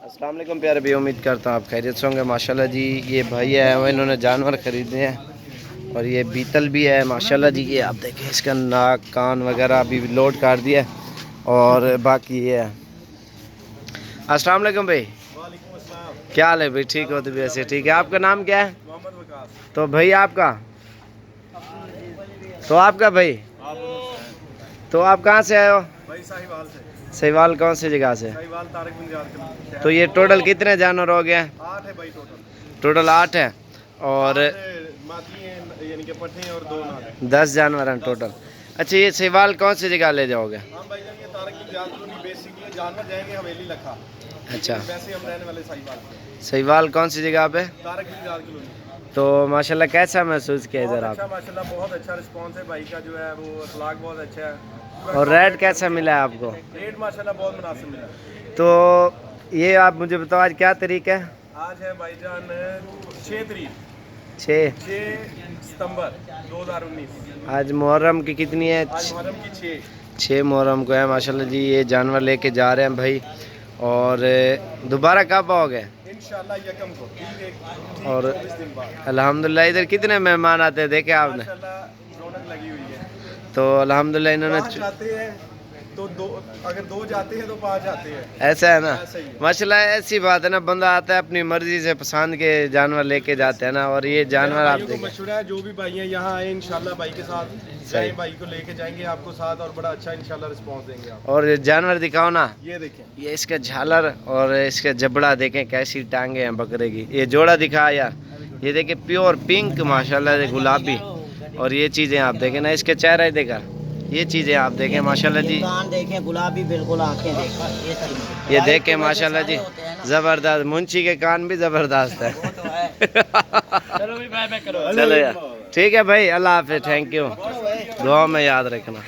अस्सलाम वालेकुम प्यारे भाई, उम्मीद करता हूँ आप खैरियत से होंगे। माशाल्लाह जी ये भाई आए हुए, इन्होंने जानवर ख़रीदे हैं और ये बीतल भी है माशाल्लाह जी। ये आप देखें, इसका नाक कान वगैरह अभी लोड कर दिया और बाकी ये है। अस्सलाम वालेकुम भाई, वालेकुम अस्सलाम। क्या हाल है भाई? ठीक हो? तो वैसे ठीक है। आपका नाम क्या है? मोहम्मद वकास। तो भाई आपका, तो आपका भाई, तो आप कहाँ से आए हो? भाई साहिवाल से। सहीवाल कौन सी जगह से? साहिवाल तारक बिन के तो ये टोटल कितने जानवर हो गए? 8 है भाई टोटल। टोटल 8 है और 8 मादी हैं यानी कि पट्टे हैं और 2 नाग हैं। 10 जानवर हैं टोटल। अच्छा, ये सहीवाल कौन सी जगह ले जाओगे? हम भाई जान ये तारक बिन कॉलोनी बेसिकली जानवर जाएंगे हवेली लखा। अच्छा, वैसे हम रहने वाले साहिवाल से। सहीवाल कौन सी जगह पे? तारक बिन कॉलोनी। तो माशाल्लाह कैसा महसूस किया बहुत इधर अच्छा आप? माशाल्लाह, बहुत अच्छा रिस्पांस है भाई का जो है वो अखलाक बहुत अच्छा है। और रेट कैसा मिला है आपको? रेट माशाल्लाह बहुत मुनासिब मिला। तो ये आप मुझे बताओ, आज क्या तारीख है? आज है भाईजान 6 तारीख 6। 6 सितंबर 2019। आज मुहर्रम की कितनी है? आज मुहर्रम की 6 मुहर्रम को है माशाल्लाह जी। ये जानवर लेके जा रहे हैं भाई और दोबारा कब आओगे? इंशाल्लाह यकम को ठीक और 24 दिन बाद अल्हम्दुलिल्लाह इधर कितने मेहमान आते हैं देखे आपने? माशाल्लाह रौनक लगी हुई है। तो अल्हम्दुलिल्लाह इन्होंने 5 जाते हैं तो 2, अगर 2 जाते हैं तो 5 जाते हैं। ऐसा है ना? ऐसा ही है। माशाल्लाह ऐसी बात है ना, बंदा आता है अपनी मर्जी से पसंद के जानवर लेके जाते हैं ना। और ये जानवर आप भाइयों को देखें, मशवरा है जो भी भाई हैं यहाँ आए इंशाल्लाह भाई के साथ सही। जाए, भाई को लेके जाएंगे आपको साथ और बड़ा अच्छा इंशाल्लाह रिस्पांस देंगे आप। और ये जानवर दिखाओ ना। ये देखें, ये इसका झालर और इसका जबड़ा देखें, कैसी टांगे हैं बकरे की। ये जोड़ा दिखा यार, ये देखें प्योर पिंक माशाल्लाह से गुलाबी। और ये चीज़ें आप देखें ना, इसके चेहरा देखा, ये चीज़ें आप देखें माशाल्लाह जी। कान देखें गुलाबी, बिल्कुल आंखें देखें, ये सही। ये देखें माशाल्लाह जी, ज़बरदस्त। मुंशी के कान भी ज़बरदस्त है। चलो भाई, बाय बाय करो। चलो यार, ठीक है भाई, अल्लाह हाफिज़, थैंक यू, दुआ में याद रखना।